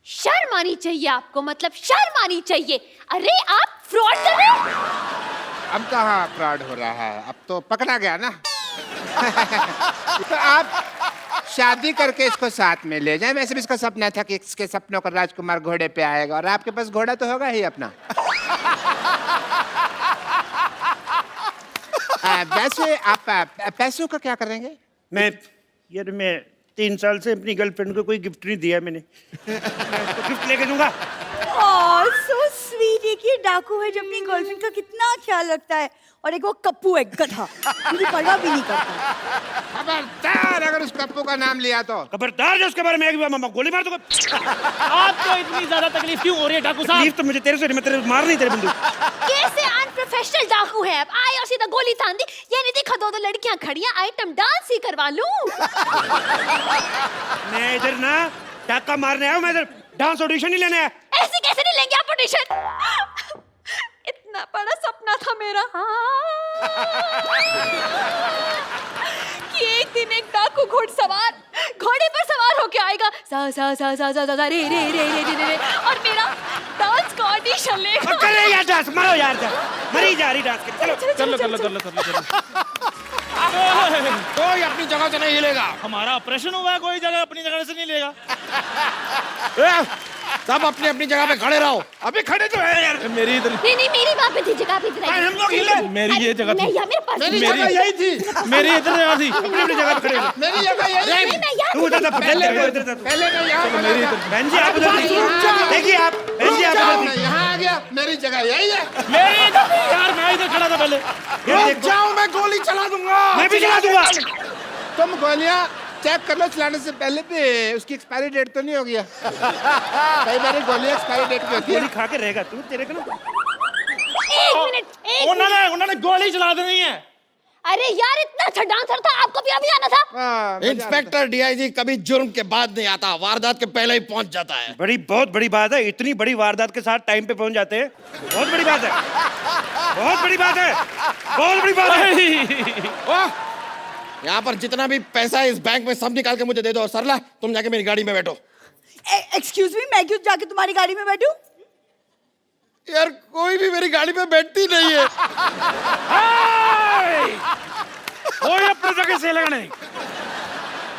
शर्म आनी चाहिए आपको, मतलब शर्म आनी चाहिए। अरे आप फ्रॉड कर रहे हो। अब कहाँ फ्रॉड हो रहा है, अब तो पकड़ा गया ना। तो आप शादी करके इसको साथ में ले जाएं। वैसे भी इसका सपना था कि इसके सपनों का राजकुमार घोड़े पे आएगा, और आपके पास घोड़ा तो होगा ही अपना। वैसे आप पैसों का क्या करेंगे? मैं 3 साल से अपनी गर्लफ्रेंड को कोई गिफ्ट नहीं दिया मैंने। मैं उसको गिफ्ट लेके दूंगा। ओह सो स्वीट। एक ये डाकू है जो अपनी गर्लफ्रेंड का कितना ख्याल रखता है, और एक वो कप्पू है गधा, मुझे परवाह भी नहीं करता। खबरदार अगर उस कप्पू का नाम लिया तो। खबरदार जो उसके बारे में गोली मार दूंगा। आपको इतनी ज्यादा तकलीफ क्यों हो रही है डाकू साहब? तकलीफ तो मुझे तेरे से नहीं, मैं तेरे मार नहीं तेरे बंदूक। कैसे अनप्रोफेशनल डाकू है। अब आए और सीधा गोली तान दी। ये नहीं देखा 2 लड़कियां खड़ी हैं, आइटम डांस ही करवा लूं। मैं इधर ना डाका मारने आया हूं, मैं इधर डांस ऑडिशन नहीं लेने आया। ऐसे कैसे नहीं लेंगे आप ऑडिशन? इतना बड़ा सपना था मेरा कि एक दिन एक डाकू घोड़े पर सवार होके आएगा, सा सा सा सा सा सा रे रे रे रे रे रे, और मेरा डांस का ऑडिशन लेगा। करे यार डांस, मारो यार डांस, मरी जा रही डांस के। चलो कर लो। कोई अपनी जगह से नहीं हिलेगा। हमारा ऑपरेशन हुआ है, कोई जगह अपनी जगह से नहीं लेगा। सब अपनी अपनी जगह पे खड़े रहो। अबे खड़े तो है यार। मेरी इधर नहीं नहीं मेरी वहाँ पे थी जगह पे इधर हम लोग हिले। मेरी ये जगह मैं थी। यहाँ मेरे पास मेरी थी। जगह यही थी। मेरी इधर जगह थी। अपनी अपनी जगह पे खड़े हो। मेरी जगह यही नहीं थी। मैं यहाँ तू उधर था, पहले इधर था तू। पहले मैं यहाँ खड़ा मेरी था। इधर। बहन जी आप उधर थी। देखिए आप, बहन जी आप जाओ, उधर मैं थी। यहाँ आ गया। मेरी जगह यही है। मेरी इधर थी यार, मैं इधर खड़ा था पहले। रुक जाओ, मैं गोली चला दूंगा। मैं भी चला दूंगा। तुम गोलियां चेक कर लो चलाने से पहले भी उसकी एक्सपायरी डेट तो नहीं हो गया। कई बार गोलियां एक्सपायरी डेट पे होती है। गोली खा के रहेगा तू, तेरे को ना। एक मिनट उन्होंने गोली चला देनी है। अरे यार इतना अच्छा डांसर था, आपको भी अभी आना था। हाँ, मजा आता इंस्पेक्टर डीआईजी कभी जुर्म के बाद नहीं आता, वारदात के पहले ही पहुंच जाता है। बहुत बड़ी बात है, इतनी बड़ी वारदात के साथ टाइम पे पहुंच जाते हैं। बहुत बड़ी बात है, बहुत बड़ी बात है, बहुत बड़ी बात है। यहाँ पर जितना भी पैसा है इस बैंक में सब निकाल के मुझे दे दो। और सरला तुम जाके मेरी गाड़ी में बैठो। एक्सक्यूज मी, मैं क्यों जाके तुम्हारी गाड़ी में बैठूं? यार कोई भी मेरी गाड़ी में बैठती नहीं है। कोई अपनी जगह से हिलेगा नहीं।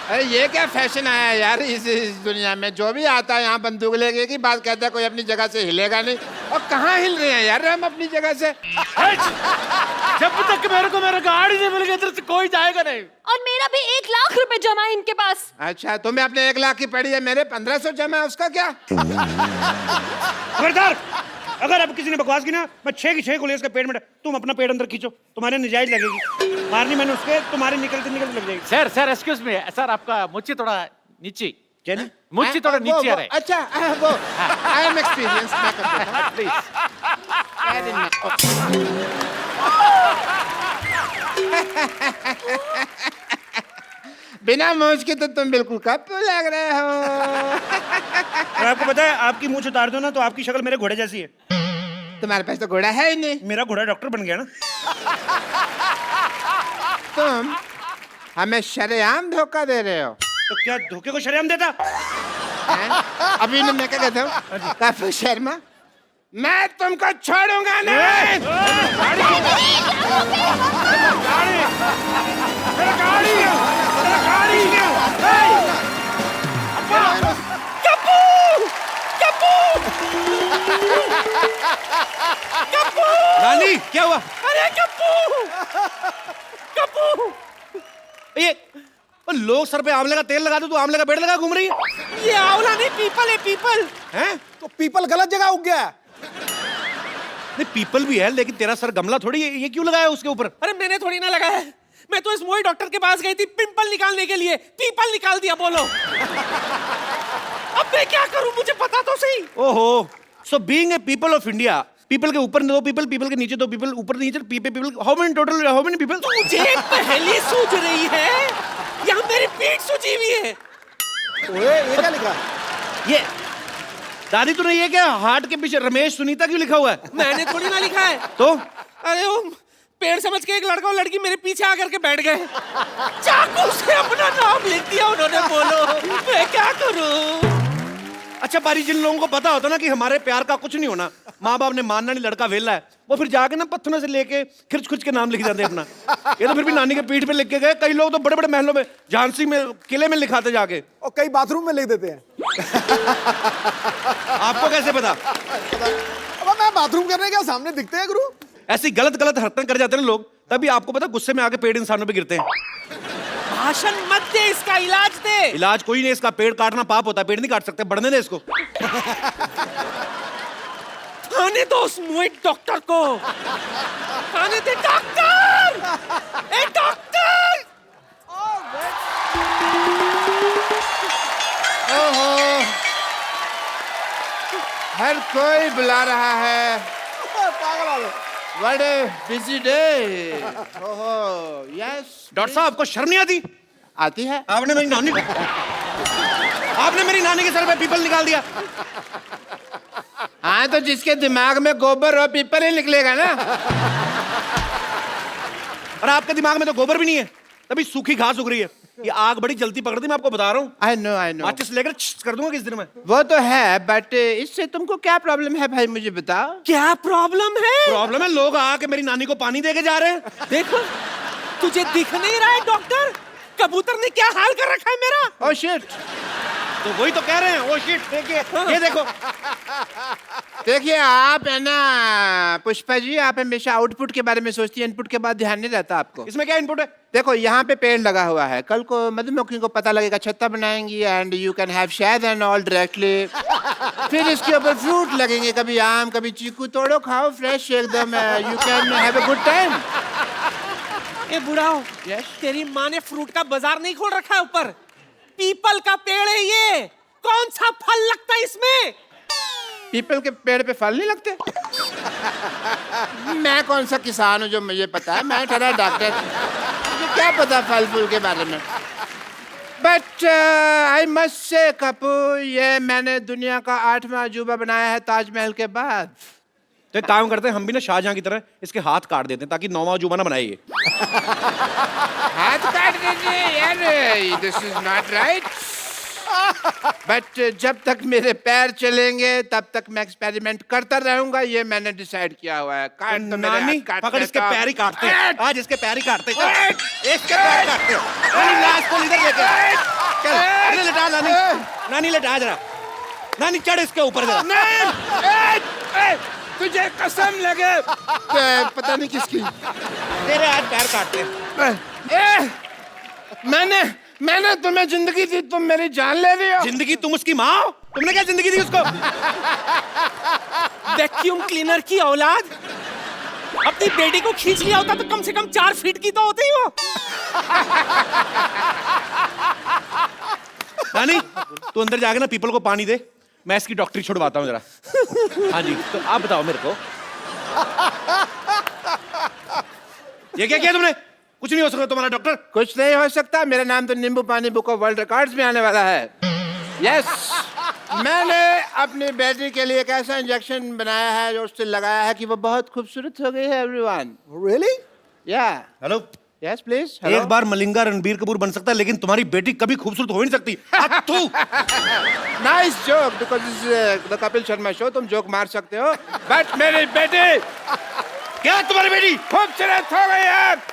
अरे ये क्या फैशन आया यार इस दुनिया में। जो भी आता है यहाँ बंदूक लेके की बात कहता है, कोई अपनी जगह से हिलेगा नहीं। और कहाँ हिल रहे हैं यार हम अपनी जगह से। जब तक मेरे को मेरा गाड़ी नहीं मिलेगी इधर से कोई जाएगा नहीं। और मेरा भी 1 लाख रुपए जमा है इनके पास। अच्छा, तुम्हें अपने 1 लाख की पड़ी है, मेरे 1500 जमा है, उसका क्या? खबरदार, अगर अब किसी ने बकवास की ना, मैं 6 की 6 गोली इसके पेट में तुम अपना पेट अंदर खींचो, तुम्हारे नजायज लगेगी। मारनी मैंने उसके, तुम्हारे निकलते निकलते लग जाएगी। Sir sir excuse me sir, आपका मुच्ची थोड़ा नीचे। क्या नहीं? मुच्ची थोड़ा नीचे आ रहा है। अच्छा वो आई एम एक्सपीरियंस, मैं कर देता हूँ। प्लीज। बिना मूंछ के तो तुम बिल्कुल कप्पू लग रहे हो। और आपको पता है, आपकी मूंछ उतार दो ना तो आपकी शक्ल मेरे घोड़े जैसी है। तुम्हारे पास तो घोड़ा है ही नहीं। मेरा घोड़ा डॉक्टर बन गया ना। तुम हमें शरेआम धोखा दे रहे हो। तो क्या धोखे को शर्म देता? हैं? अभी ने मैं क्या कहता हूँ, कप्पू शर्मा, मैं तुमको छोड़ूंगा नहीं। नानी क्या हुआ? अरे कप्पू ये लोग सर पे आंवले का तेल लगा दो, तू आंवले का पेड़ लगा घूम रही है। ये आंवला नहीं पीपल है, पीपल। हैं? तो पीपल गलत जगह उग गया है। नहीं पीपल भी है, लेकिन तेरा सर गमला थोड़ी है, ये क्यों लगाया उसके ऊपर? अरे मैंने थोड़ी ना लगाया है, मैं तो इस मोई डॉक्टर के पास गई थी पिंपल निकालने के लिए, पीपल निकाल दिया। बोलो अब मैं क्या करूं, मुझे पता तो सही। ओहो, so being a people of India, people के ऊपर 2 पीपल, पीपल के नीचे 2 पीपल, ऊपर नीचे people, how many total, how many people? मुझे पहले सूझ रही है, यहाँ मेरी पीठ सूझी हुई है। ओए ये क्या लिखा है? ये दादी तूने ये क्या हार्ट के पीछे रमेश सुनीता क्यों लिखा हुआ है? मैंने थोड़ी ना लिखा है। तो अरे वो पेड़ समझ के एक लड़का और लड़की मेरे पीछे आकर के बैठ गए, चाकू से अपना नाम लिख दिया उन्होंने। बोलो मैं क्या करूं? अच्छा बारी, जिन लोगों को पता होता ना कि हमारे प्यार का कुछ नहीं होना, माँ बाप ने मानना नहीं, लड़का वेला है, वो फिर जाके ना पत्थरों से लेके खिर्च खुर्च के नाम लिख जाते अपना। ये तो फिर भी नानी के पीठ पे लिख के गए। कई लोग तो बड़े बड़े महलों में, झांसी में, किले में लिखाते जाके। और कई बाथरूम में लिख देते हैं। आपको कैसे पता? अब मैं बाथरूम करने क्या सामने दिखते हैं गुरु? ऐसी गलत गलत हरकतें कर जाते हैं ना लोग, तभी आपको पता गुस्से में आके पेड़ इंसानों पे गिरते हैं। भाषण मत दे, इसका इलाज दे। इलाज कोई नहीं, इसका पेड़ काटना पाप होता है, पेड़ नहीं काट सकते, बढ़ने दे इसको। आने दो उस मोई डॉक्टर को, आने दे। डॉक्टर, ए डॉक्टर। ओहो, हर कोई बुला रहा है। पागल आ गए। What a busy day. ओहो, yes. डॉक्टर साहब आपको शर्म नहीं आती? आती है। आपने मेरी नानी के सर पे पीपल निकाल दिया। हाँ तो जिसके दिमाग में गोबर और पीपल ही निकलेगा ना। और आपके दिमाग में तो गोबर भी नहीं है, तभी सूखी घास उग रही है। ये आग बड़ी जल्दी पकड़ती, मैं आपको बता रहा हूँ। I know. माचिस लेकर कर दूंगा किस दिन में। वो तो है, बट इससे तुमको क्या प्रॉब्लम है भाई, मुझे बताओ। क्या प्रॉब्लम है? प्रॉब्लम है, लोग आके मेरी नानी को पानी दे के जा रहे हैं। देखो तुझे दिख नहीं रहा है डॉक्टर, कबूतर ने क्या हाल कर रखा है मेरा। Oh shit. तो वही तो कह रहे हैं। ओ शिट, देखिए ये देखो। देखिए आप है ना पुष्पा जी, आप हमेशा आउटपुट के बारे में सोचती है, इनपुट के बाद ध्यान नहीं रहता आपको। इसमें क्या इनपुट है? देखो यहाँ पे पेड़ लगा हुआ है, कल को मधुमक्खी को पता लगेगा, छत्ता बनाएंगी एंड यू कैन हैव शहद एंड ऑल डायरेक्टली। फिर इसके ऊपर फ्रूट लगेंगे, कभी आम कभी चीकू, तोड़ो खाओ फ्रेश एकदम, you can have a good time. ए बुढ़ाओ, Yes? तेरी माँ ने फ्रूट का बाजार नहीं खोल रखा है ऊपर? पीपल का पेड़ है ये, कौन सा फल लगता है इसमें? पीपल के पेड़ पे फल नहीं लगते? मैं कौन सा किसान हूँ जो मुझे पता है, मैं ठहरा डॉक्टर, मुझे क्या पता फल फूल के बारे में। But I must say Kapoor, ये मैंने दुनिया का 8वां अजूबा बनाया है ताजमहल के बाद। तो एक काम करते हैं, हम भी ना शाहजहां की तरह इसके हाथ काट देते हैं ताकि 9वां अजूबा ना बनाए ये। हाथ काट दीजिए यार, this is not right. But जब तक मेरे पैर चलेंगे तब तक मैं एक्सपेरिमेंट करता रहूंगा, ये मैंने डिसाइड किया हुआ है। काट तो मेरे नानी, हाथ काट पकड़ इसके देता। पैर ही काटते हैं। आज इसके पैर ही काटते हैं। चल, इसके पैर काटते हैं। नानी लाश को इधर लेके चल, इधर लिटा नानी। नानी लिटा जरा, नानी चढ़ इसके ऊपर जरा। तुझे कसम लगे, पता नहीं किसकी, तेरे आज पैर काटते हैं। मैंने तुम्हें जिंदगी दी, तुम मेरी जान ले रही हो। जिंदगी? तुम उसकी माँ हो? तुमने क्या जिंदगी दी उसको? वैक्यूम क्लीनर की औलाद, अपनी बेटी को खींच लिया होता तो कम से कम 4 फीट की तो होती हो। नानी तू अंदर जाके ना पीपल को पानी दे, मैं इसकी डॉक्टरी छुड़वाता हूँ जरा। हाँ जी, तो आप बताओ मेरे को, ये क्या किया तुमने? कुछ नहीं हो सकता तुम्हारा डॉक्टर। कुछ नहीं हो सकता, मेरा नाम तो नींबू पानी बुक ऑफ वर्ल्ड रिकॉर्ड्स में आने वाला है। यस, मैंने अपनी बेटी के लिए एक ऐसा इंजेक्शन बनाया है जो उससे लगाया है कि वो बहुत खूबसूरत हो गई है। Everyone really? या हेलो, यस प्लीज। एक बार मलिंगा रणबीर कपूर बन सकता है लेकिन तुम्हारी बेटी कभी खूबसूरत हो ही नहीं सकती। तू nice joke, because this is the Kapil Sharma show, तुम जोक मार सकते हो, बट मेरी बेटी क्या तुम्हारी बेटी खूबसूरत हो गई है।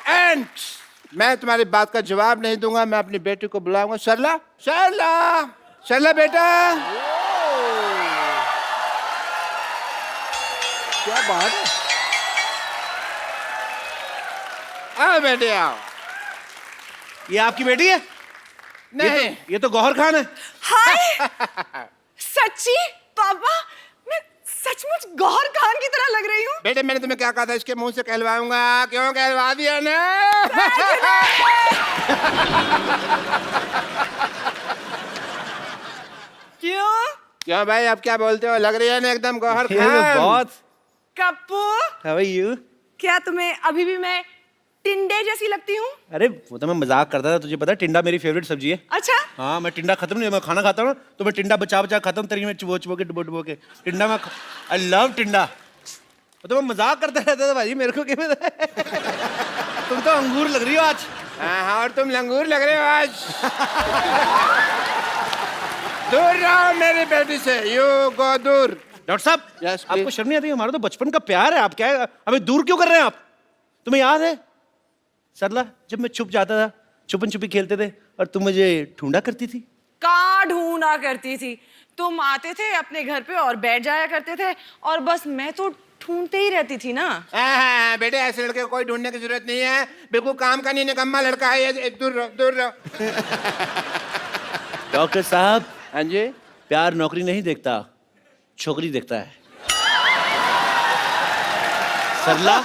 एंड मैं तुम्हारी बात का जवाब नहीं दूंगा, मैं अपनी बेटी को बुलाऊंगा। सरला, सरला, सरला बेटा। क्या बात है? आओ बेटे आओ। ये आपकी बेटी है? नहीं, ये तो गौहर खान है। हाय सच्ची पापा, मैं सचमुच गौहर खान की तरह लग रही हूँ। बेटे मैंने तुम्हें क्या कहा था, इसके मुंह से कहलवाऊंगा, क्यों कहलवा दिया ना। क्यों भाई, अब क्या बोलते हो, लग रही है ना एकदम गौहर खान। बहुत। Kappu, How are you? क्या तुम्हें अभी भी मैं टिंडे जैसी लगती हूँ? अरे वो तो मैं मजाक करता था, तुझे पता है टिंडा मेरी फेवरेट सब्जी है। अच्छा, हाँ, मैं टिंडा खत्म नहीं, मैं खाना खाता हूँ तो मैं टिंडा बचा बचा खाता हूँ, तेरी में चुबो चुबो के डुबो के टिंडा में। आई लव टिंडा। वो तो मैं मजाक करता रहता था भाई, मेरे को क्या पता है। तुम तो अंगूर लग रही हो आज। हाँ, और तुम लंगूर लग रहे हो आज। दूर रहो मेरी बेटी से, यू गो दूर। डॉक्टर साहब, Yes, आपको please. शर्म नहीं आती? हमारा तो बचपन का प्यार है, आप क्या हमें दूर क्यों कर रहे हैं आप? तुम्हें याद है सरला, जब मैं छुप जाता था, छुपन छुपी खेलते थे और तुम मुझे ढूंढा करती थी? कहाँ ढूंढा करती थी, तुम आते थे अपने घर पे और बैठ जाया करते थे और बस मैं तो ढूंढते ही रहती थी ना। हाँ, बेटे ऐसे लड़के को कोई ढूंढने की जरूरत नहीं है, बिल्कुल काम का नहीं, निकम्मा लड़का है ये, दूर रहो, दूर रहो। डॉक्टर साहब, हाँ जी, प्यार नौकरी नहीं देखता, छोकरी देखता है। सरला,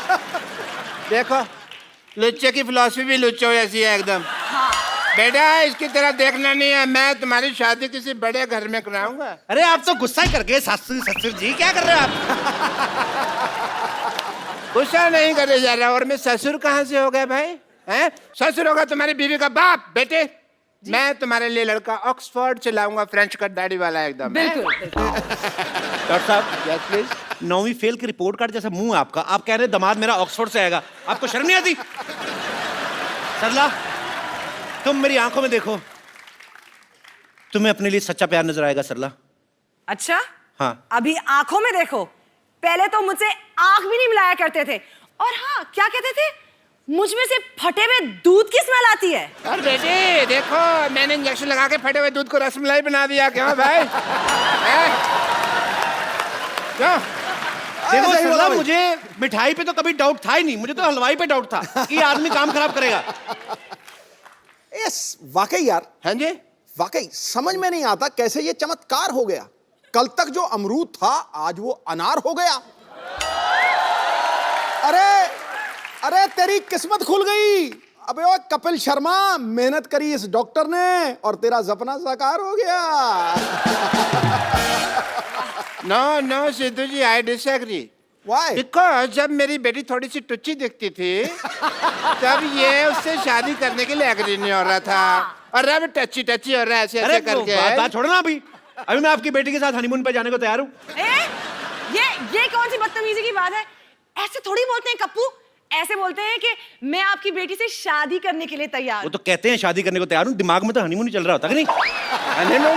देखो लुच्चे की फिलॉसफी भी लुच्चो जैसी है एकदम। बेटा इसकी तरह देखना नहीं है, मैं तुम्हारी शादी किसी बड़े घर में कराऊंगा। अरे आप तो गुस्सा ही करके ससुर जी क्या कर रहे हो आप? गुस्सा नहीं करे जा रहा, और मैं ससुर कहाँ से हो गया भाई? हैं? ससुर होगा तुम्हारी बीवी का बाप। बेटे मैं तुम्हारे लिए लड़का ऑक्सफोर्ड से लाऊंगा, फ्रेंच कट दाढ़ी वाला एकदम। बिल्कुल। डॉक्टर साहब, यस प्लीज। 9वीं फेल की रिपोर्ट कार्ड जैसा मुंह है आपका, आप कह रहे हैं दामाद मेरा ऑक्सफोर्ड से आएगा, आपको शर्म नहीं आती? सरला, तुम मेरी आंखों में देखो, तुम्हें अपने लिए सच्चा प्यार नजर आएगा सरला। अच्छा, हाँ। अभी आंखों में देखो, पहले तो मुझसे आंख भी नहीं मिलाया करते थे, और हाँ क्या कहते थे, मुझ में से फटे हुए दूध की स्मेल आती है। और बेटे देखो, मैंने इंजेक्शन लगा के फटे हुए दूध को रसमलाई बना दिया। क्यों भाई? क्यों? देखो सरला, मुझे मिठाई पे तो कभी डाउट था ही नहीं, मुझे तो हलवाई पे डाउट था कि ये आदमी काम खराब करेगा। यस, वाकई यार, हाँ जी, वाकई समझ में नहीं आता कैसे ये चमत्कार हो गया। कल तक जो अमरूद था आज वो अनार हो गया। अरे तेरी किस्मत खुल गई। अबे ओ कपिल शर्मा, मेहनत करी इस डॉक्टर ने और तेरा सपना साकार हो गया। No Sidhu ji, I disagree. Why? Because जब मेरी बेटी थोड़ी सी टुच्ची दिखती थी तब ये उससे शादी करने के लिए एग्री नहीं हो रहा था, और अब टच्ची टच्ची हो रहा है ऐसे ऐसे करके। बात छोड़ो ना अभी मैं आपकी बेटी के साथ हनीमून पे जाने को तैयार हूँ। ये कौन सी बदतमीजी की बात है? ऐसे थोड़ी बोलते हैं कप्पू, ऐसे बोलते हैं कि मैं आपकी बेटी से शादी करने के लिए तैयार। वो तो कहते हैं शादी करने को तैयार हूँ, दिमाग में तो हनीमून ही चल रहा होता है कि नहीं? हनीमून?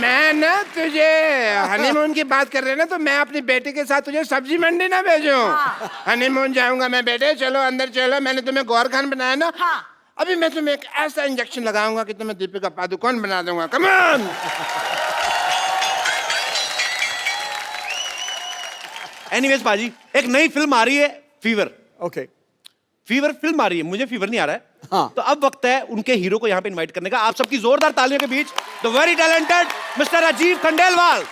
मैं ना तुझे हनीमून की बात कर रहे ना, तो मैं अपनी बेटी के साथ तुझे सब्जी मंडी ना भेजूं। हनीमून जाऊंगा मैं बेटे, चलो अंदर चलो, मैंने तुम्हें गौर खान बनाया ना। अभी मैं तुम्हें एक ऐसा इंजेक्शन लगाऊंगा कि तुम्हें दीपिका पादुकोण बना दूंगा। Come on. एनीवेज पाजी, एक नई फिल्म आ रही है, फीवर। ओके, फीवर फिल्म आ रही है, मुझे फीवर नहीं आ रहा है। हाँ। तो अब वक्त है उनके हीरो को यहाँ पे इनवाइट करने का। आप सबकी जोरदार तालियों के बीच the very talented mister Rajiv Khandelwal.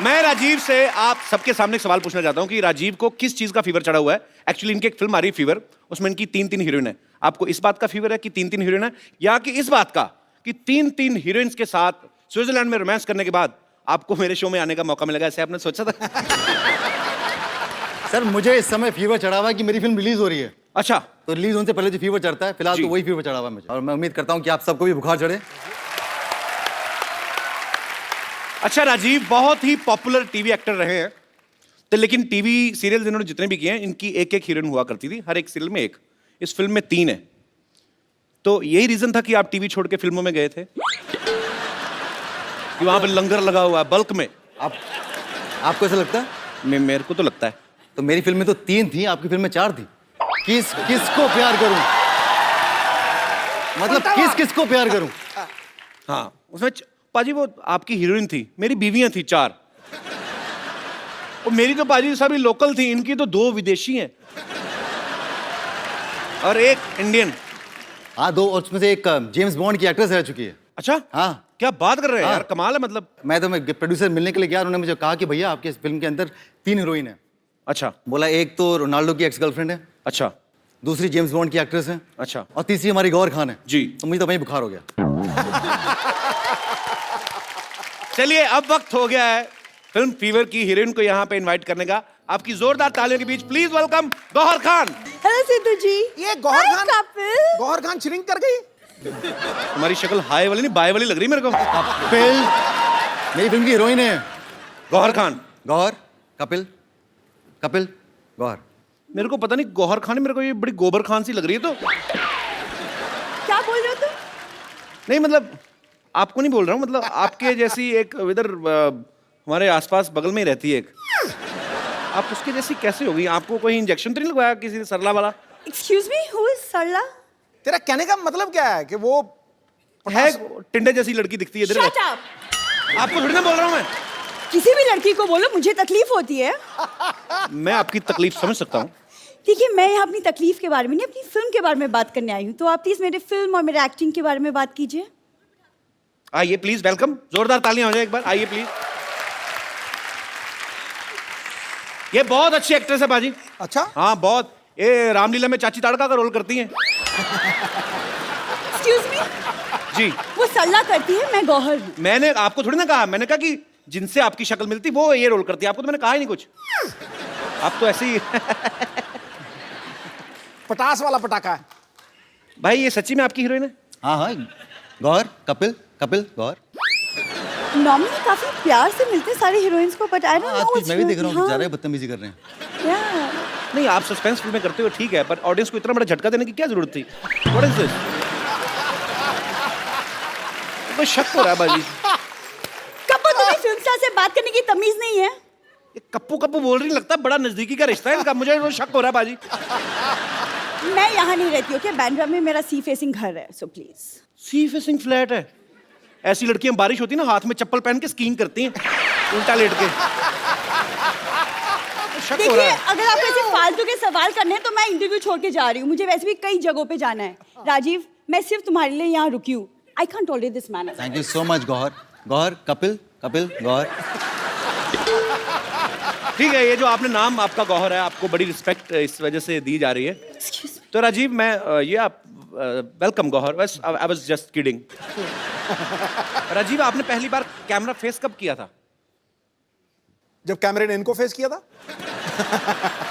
मैं राजीव से आप सबके सामने एक सवाल पूछना चाहता हूँ कि राजीव को किस चीज का फीवर चढ़ा हुआ है। एक्चुअली इनकी एक फिल्म आ रही है फीवर, उसमें इनकी 3 हीरोइन है। आपको इस बात का फीवर है कि 3 हीरोइन है, या कि इस बात का कि 3 हीरोइंस के साथ स्विट्जरलैंड में रोमांस करने के बाद आपको मेरे शो में आने का मौका मिलेगा, ऐसे आपने सोचा था? सर मुझे इस समय फीवर चढ़ा हुआ है कि मेरी फिल्म रिलीज हो रही है। अच्छा, तो रिलीज होने से पहले जो फीवर चढ़ता है, फिलहाल तो वही फीवर चढ़ा हुआ है मुझे, और मैं उम्मीद करता हूँ कि आप सबको भी बुखार चढ़े। अच्छा राजीव बहुत ही पॉपुलर टीवी एक्टर रहे हैं, तो लेकिन टीवी सीरियल इन्होंने जितने भी किए हैं, इनकी एक हीरोइन हुआ करती थी, हर एक सीरियल में एक। इस फिल्म में 3 है, तो यही रीजन था कि आप टीवी छोड़ के फिल्मों में गए थे कि वहां पे लंगर लगा हुआ है बल्क में। आपको ऐसा लगता है? मेरे को तो लगता है। तो मेरी फिल्म में तो 3 थी, आपकी फिल्म में 4 थी। किसको प्यार करूं? मतलब किसको प्यार करूं? हाँ, उसमें पाजी वो आपकी हीरोइन थी, मेरी बीवियां थी 4। और मेरी तो पाजी सभी लोकल थी, इनकी तो 2 विदेशी हैं और 1 इंडियन। हाँ 2, और उसमें से एक जेम्स बॉन्ड की एक्ट्रेस रह चुकी है। अच्छा, हाँ। क्या बात कर रहे हैं हाँ। यार, कमाल है। मतलब मैं प्रोड्यूसर मिलने के लिए गया, उन्होंने मुझे कहा कि भैया आपके इस फिल्म के अंदर 3 हीरोइन है। अच्छा, बोला एक तो रोनाल्डो की एक्स गर्लफ्रेंड है, अच्छा, दूसरी जेम्स बॉन्ड की एक्ट्रेस है, अच्छा, और तीसरी हमारी गौर खान है जी। तो मुझे तो वहीं बुखार हो गया। चलिए अब वक्त हो गया है फिल्म फीवर की हीरोइन को यहाँ पे इनवाइट करने का। आपकी जोरदार तालियों के बीच please welcome Gauhar Khan. Hello Sidhu ji. ये गौहर Hi, खान, कपिल। गौहर खान श्रिंक कर गई। तुम्हारी शक्ल हाई वाली नहीं बाय वाली लग रही मेरे को। कपिल मेरी फिल्म की हीरोइन है। गौहर खान। गौहर, कपिल, कपिल, गौहर। मेरे को पता नहीं गौहर खान, मेरे को ये बड़ी गोबर खान सी लग रही है। तो क्या बोल रहे हो तुम? नहीं मतलब आपको नहीं बोल रहा हूँ, मतलब आपके जैसी एक इधर हमारे आसपास बगल में ही रहती है एक, आप उसके जैसी कैसे होगी? आपको कोई इंजेक्शन तो नहीं लगवाया किसी ने सरला वाला? Excuse me, who is सरला? तेरा कहने का मतलब क्या है कि वो है टिंडे जैसी लड़की दिखती है इधर। Shut up! आपको थोड़ी ना बोल रहा हूँ मैं। किसी भी लड़की को बोलो, मुझे तकलीफ होती है। मैं आपकी तकलीफ समझ सकता हूँ। देखिए, मैं यहाँ अपनी तकलीफ के बारे में नहीं, अपनी फिल्म के बारे में बात करने आई हूँ। तो आप प्लीज मेरे फिल्म और मेरे एक्टिंग के बारे में बात कीजिए। आइए प्लीज, वेलकम। जोरदार तालियां हो जाए एक बार, आइए प्लीज। ये बहुत अच्छी एक्ट्रेस है बाजी। अच्छा, हाँ बहुत। ये रामलीला में चाची ताड़का का रोल करती हैं। Excuse me? जी, वो सरला करती है, मैं गौहर हूँ। मैंने आपको थोड़ी ना कहा, मैंने कहा कि जिनसे आपकी शक्ल मिलती वो ये रोल करती है। आपको तो मैंने कहा ही नहीं कुछ, आप तो ऐसे ही। पटास वाला पटाखा है। भाई ये सच्ची में आपकी हीरोइन है? हाँ हाँ, गौहर, कपिल, कपिल, गौहर। नॉर्मली काफी प्यार से मिलते हैं सारे हीरोइंस को, बट आई डोंट नो। आज मैं भी देख रहा हूँ ज़्यादा बदतमीजी कर रहे हैं। नहीं, आप सस्पेंस फिल्में करते हो ठीक है, पर ऑडियंस को इतना बड़ा झटका देने की क्या जरूरत थी? What is this? कोई शक हो रहा है बाजी। कब तुम्हें फिल्म स्टार से बात करने की तमीज नहीं है? ये कप्पू कप्पू बोल रही, लगता है बड़ा नजदीकी का रिश्ता है इनका, मुझे तो शक हो रहा है बाजी। मैं यहाँ नहीं रहती, ओके? बांद्रा में मेरा सी फेसिंग घर है, so please. Sea facing flat है? ऐसी लड़कियां बारिश होती है ना, हाथ में चप्पल पहन के स्कीइंग करती हैं उल्टा लेट के। शक हो देखिए, रहा है। अगर आप ऐसे फालतू के सवाल करने हैं तो मैं इंटरव्यू छोड़ के जा रही हूँ। मुझे वैसे भी कई जगहों पे जाना है। राजीव, मैं सिर्फ तुम्हारे लिए यहाँ रुकी हूँ। I can't tolerate this man. Thank you so much Gauhar. Gauhar, Kapil, Kapil, Gauhar. ठीक है, ये जो आपने नाम आपका गौहर है, आपको बड़ी रिस्पेक्ट इस वजह से दी जा रही है। तो राजीव, मैं ये आप वेलकम गौहर, बस I was just kidding. Rajiv, आपने पहली बार कैमरा फेस कब किया था? जब कैमरे ने इनको फेस किया था।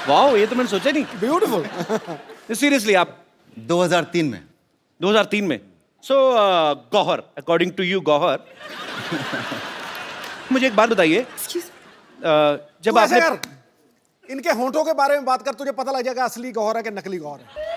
वाओ, ये तो मैंने सोचा नहीं। ब्यूटीफुल। सीरियसली आप 2003 में। 2003 में। So Gauhar, according to you Gauhar, मुझे एक बात बताइए, जब तू ऐसे आपने कर, इनके होंठों के बारे में बात कर, तुझे पता लग जाएगा असली गौहर है कि नकली गौहर है।